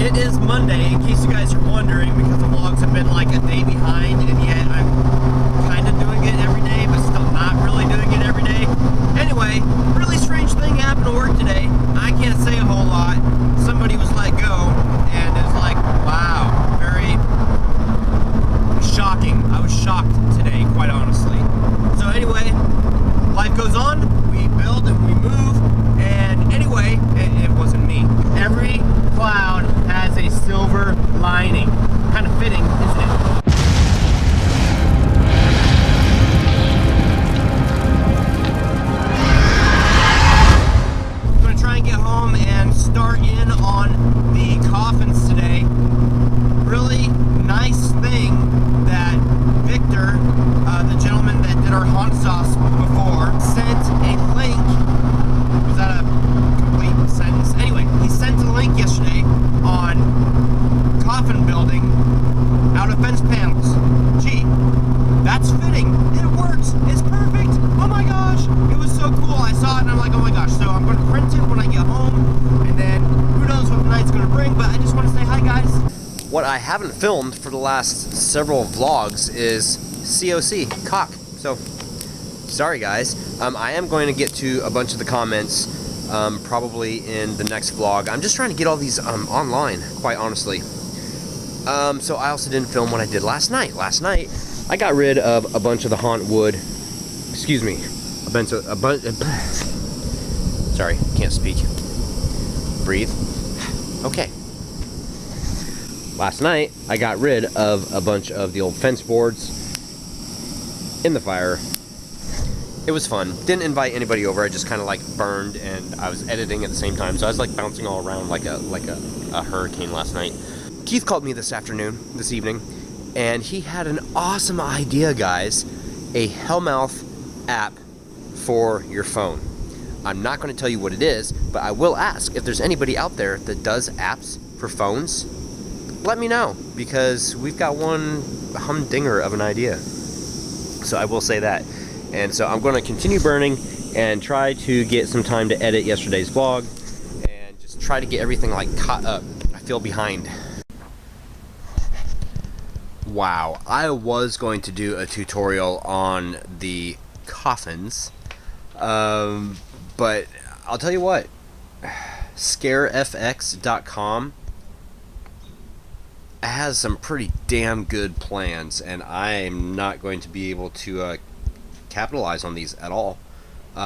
It is Monday, in case you guys are wondering, because the vlogs have been like a day behind, and yet I'm kind of doing it every day, but still not really doing it every day. Anyway, really strange thing happened to work today. I can't say a whole lot. Somebody was let go, and it's like, wow, very shocking. I was shocked today, quite honestly. So anyway, life goes on. We build and we move, and anyway, it wasn't me. Every cloud has a silver lining. Kind of fitting, isn't it? I'm gonna try and get home and start in on the coffins today. Really nice thing that Victor, the gentleman that did our haunt sauce before, sent a link. Was that a complete sentence? Anyway, he sent a link yesterday on coffin building out of fence panels. Gee, that's fitting. It works. It's perfect. Oh my gosh. It was so cool. I saw it and I'm like, oh my gosh. So I'm going to print it when I get home, and then who knows what the night's going to bring, but I just want to say hi, guys. What I haven't filmed for the last several vlogs is COC, cock. So, sorry guys. I am going to get to a bunch of the comments probably in the next vlog. I'm just trying to get all these online, quite honestly. So I also didn't film what I did last night. Last night, I got rid of a bunch of the haunt wood. Excuse me. Sorry, can't speak. Breathe. Okay. Last night, I got rid of a bunch of the old fence boards in the fire. It was fun. Didn't invite anybody over. I just kind of like burned, and I was editing at the same time, so I was like bouncing all around like a hurricane last night. Keith called me this evening, and he had an awesome idea, guys. A Hellmouth app for your phone. I'm not going to tell you what it is, but I will ask if there's anybody out there that does apps for phones. Let me know, because we've got one humdinger of an idea. So I will say that. And so I'm going to continue burning and try to get some time to edit yesterday's vlog and just try to get everything like caught up. I feel behind. Wow, I was going to do a tutorial on the coffins, but I'll tell you what, scarefx.com has some pretty damn good plans, and I'm not going to be able to capitalize on these at all,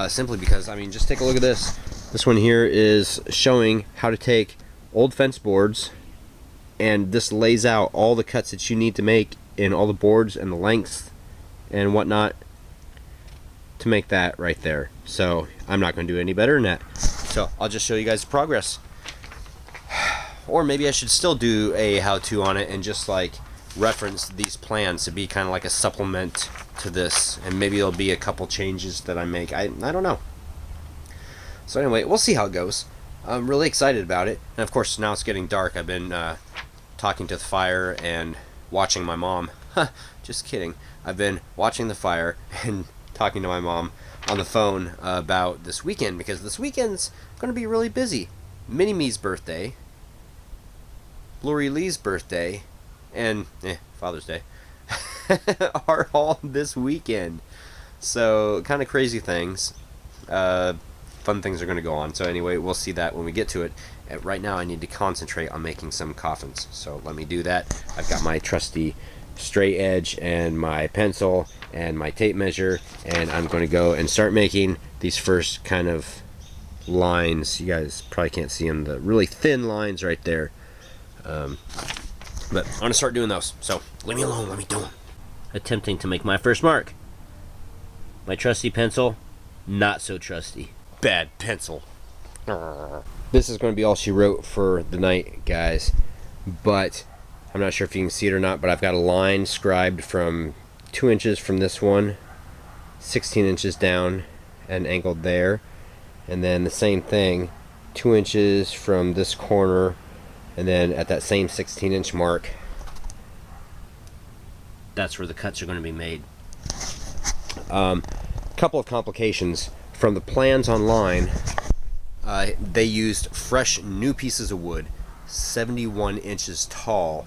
simply because, I mean, just take a look at this. This one here is showing how to take old fence boards, and this lays out all the cuts that you need to make in all the boards and the lengths and whatnot to make that right there. So I'm not going to do any better than that. So I'll just show you guys the progress. Or maybe I should still do a how-to on it and just like reference these plans to be kind of like a supplement to this, and maybe there'll be a couple changes that I make. I don't know. So anyway, we'll see how it goes. I'm really excited about it, and of course now it's getting dark. I've been talking to the fire and watching my mom. Just kidding. I've been watching the fire and talking to my mom on the phone about this weekend, because this weekend's going to be really busy. Mini-Me's birthday, Lori Lee's birthday, and Father's Day are all this weekend. So kind of crazy things. Fun things are going to go on. So anyway, we'll see that when we get to it. Right now I need to concentrate on making some coffins. So let me do that. I've got my trusty straight edge and my pencil and my tape measure, and I'm going to go and start making these first kind of lines. You guys probably can't see them, the really thin lines right there. But I'm going to start doing those, so leave me alone, let me do them. Attempting to make my first mark. My trusty pencil, not so trusty. Bad pencil. This is going to be all she wrote for the night, guys. But I'm not sure if you can see it or not, but I've got a line scribed from 2 inches from this one, 16 inches down and angled there. And then the same thing, 2 inches from this corner, and then at that same 16-inch mark, that's where the cuts are going to be made. Couple of complications. From the plans online, they used fresh new pieces of wood, 71 inches tall.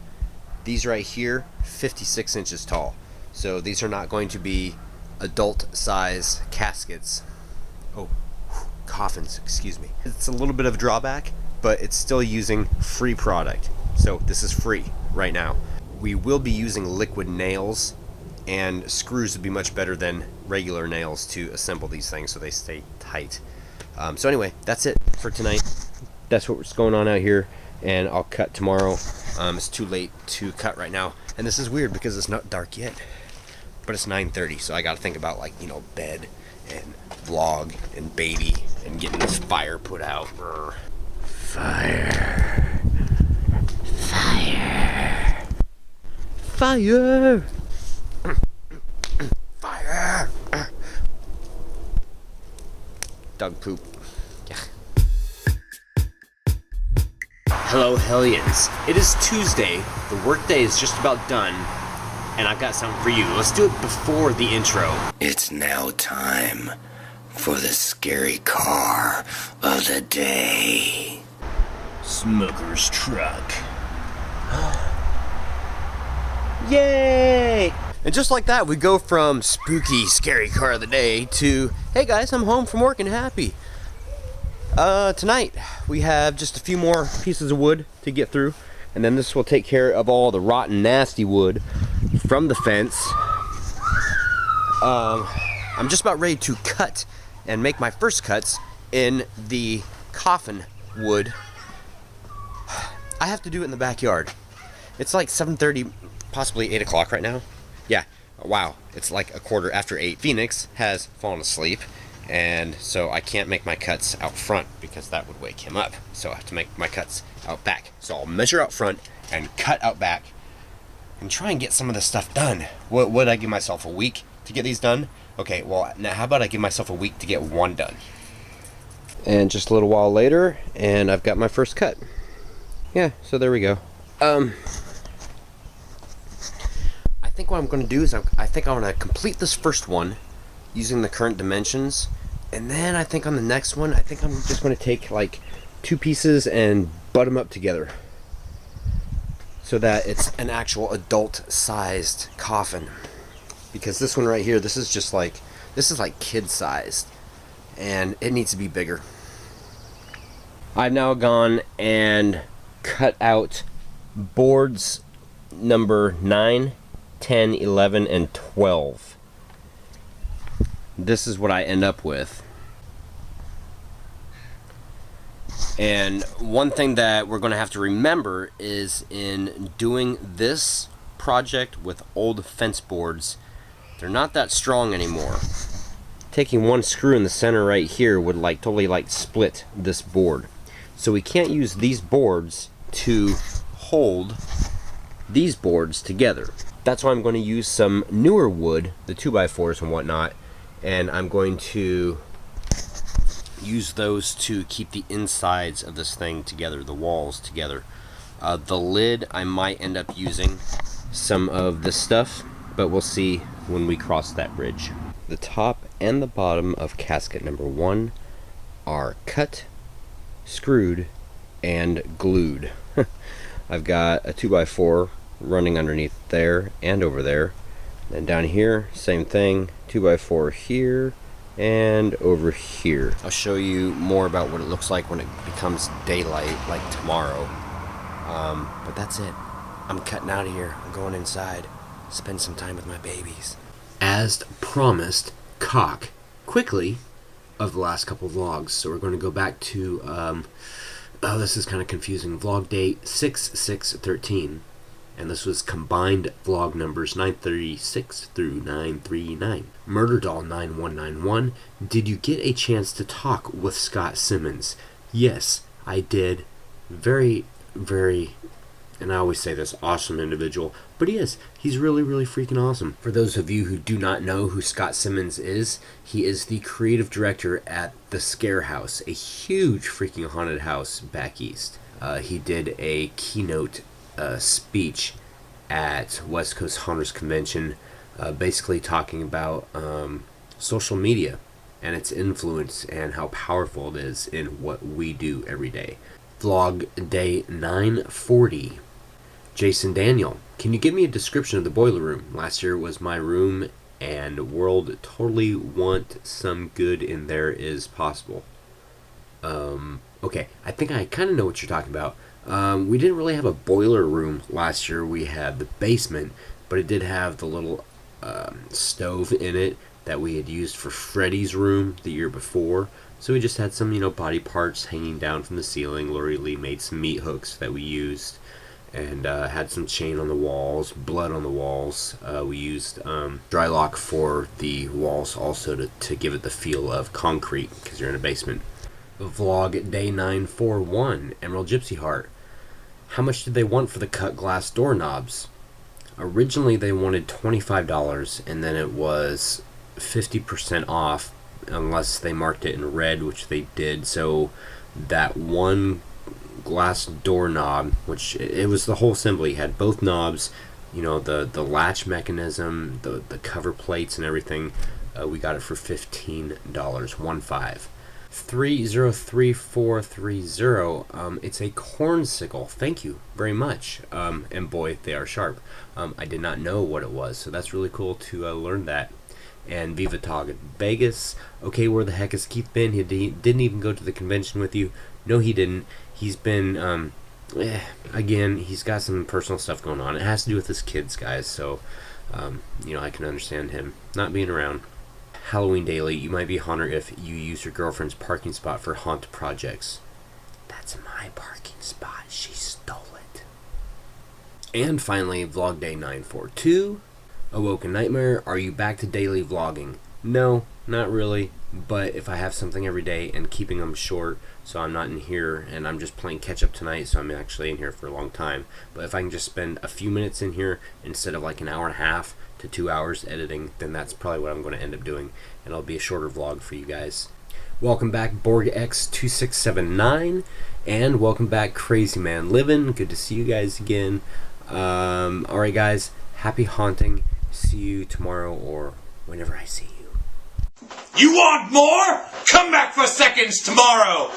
These right here, 56 inches tall. So these are not going to be adult size caskets. Oh, coffins, excuse me. It's a little bit of a drawback, but it's still using free product. So this is free right now. We will be using liquid nails, and screws would be much better than regular nails to assemble these things so they stay tight. So anyway, that's it for tonight. That's what's going on out here, and I'll cut tomorrow. It's too late to cut right now, and this is weird because it's not dark yet, but it's 9:30, so I gotta think about, like, you know, bed and vlog and baby and getting this fire put out. Fire. Fire. Fire. Fire. Dog poop. Yeah. Hello, Hellions. It is Tuesday. The workday is just about done, and I've got something for you. Let's do it before the intro. It's now time for the scary car of the day. Smoker's truck. Yay! And just like that, we go from spooky, scary car of the day to, hey guys, I'm home from work and happy. Tonight, we have just a few more pieces of wood to get through, and then this will take care of all the rotten, nasty wood from the fence. I'm just about ready to cut and make my first cuts in the coffin wood. I have to do it in the backyard. It's like 7:30, possibly 8 o'clock right now. Yeah, wow, it's like 8:15. Phoenix has fallen asleep, and so I can't make my cuts out front because that would wake him up. So I have to make my cuts out back. So I'll measure out front and cut out back and try and get some of this stuff done. Would I give myself a week to get these done? Okay, well, now how about I give myself a week to get one done? And just a little while later, and I've got my first cut. Yeah, so there we go. I think what I'm going to do is I think I'm going to complete this first one using the current dimensions, and then I think on the next one, I think I'm just going to take like 2 pieces and butt them up together so that it's an actual adult-sized coffin. Because this one right here, this is like kid-sized, and it needs to be bigger. I've now gone and cut out boards number 9, 10, 11, and 12. This is what I end up with. And one thing that we're going to have to remember is in doing this project with old fence boards, they're not that strong anymore. Taking one screw in the center right here would like totally like split this board. So we can't use these boards to hold these boards together. That's why I'm going to use some newer wood, the 2x4s and whatnot, and I'm going to use those to keep the insides of this thing together, the walls together. The lid, I might end up using some of this stuff, but we'll see when we cross that bridge. The top and the bottom of casket number 1 are cut, screwed, and glued. I've got a 2x4 running underneath there and over there. And down here, same thing, 2x4 here and over here. I'll show you more about what it looks like when it becomes daylight, like tomorrow. But that's it. I'm cutting out of here. I'm going inside. Spend some time with my babies. As promised, cock quickly of the last couple of vlogs. So we're going to go back to, oh, this is kind of confusing. Vlog date 6/6/13. And this was combined vlog numbers 936 through 939. Murder Doll 9191. Did you get a chance to talk with Scott Simmons? Yes, I did. Very, and I always say this, awesome individual. But he is. He's really, really freaking awesome. For those of you who do not know who Scott Simmons is, he is the creative director at The Scare House, a huge freaking haunted house back east. He did a keynote speech at West Coast Haunters Convention, basically talking about social media and its influence and how powerful it is in what we do every day. Vlog day 940. Jason Daniel, can you give me a description of the boiler room? Last year was my room, and world totally want some good in there is possible. Okay, I think I kind of know what you're talking about. We didn't really have a boiler room last year. We had the basement, but it did have the little stove in it that we had used for Freddy's room the year before. So we just had some, body parts hanging down from the ceiling. Lori Lee made some meat hooks that we used, and had some chain on the walls, blood on the walls. We used dry lock for the walls also to give it the feel of concrete, because you're in a basement. Vlog day 941, Emerald Gypsy Heart. How much did they want for the cut glass doorknobs? Originally they wanted $25, and then it was 50% off unless they marked it in red, which they did. So that one glass doorknob, which it was the whole assembly, had both knobs, the latch mechanism, the cover plates and everything. We got it for $15, 15. 303430. It's a cornsicle. Thank you very much. And boy, they are sharp. I did not know what it was, so that's really cool to learn that. And Viva Tog Vegas. Okay, where the heck has Keith been? He didn't even go to the convention with you. No, he didn't. He's been again, he's got some personal stuff going on. It has to do with his kids, guys, so I can understand him not being around. Halloween Daily, you might be a haunter if you use your girlfriend's parking spot for haunt projects. That's my parking spot. She stole it. And finally, Vlog Day 942. Awoken Nightmare, are you back to daily vlogging? No, not really. But if I have something every day and keeping them short, so I'm not in here and I'm just playing catch up tonight, so I'm actually in here for a long time. But if I can just spend a few minutes in here instead of like an hour and a half to 2 hours editing, then that's probably what I'm going to end up doing, and it'll be a shorter vlog for you guys. Welcome back BorgX2679, and welcome back Crazy Man Living. Good to see you guys again. Alright guys, happy haunting. See you tomorrow or whenever I see you. You want more? Come back for seconds tomorrow!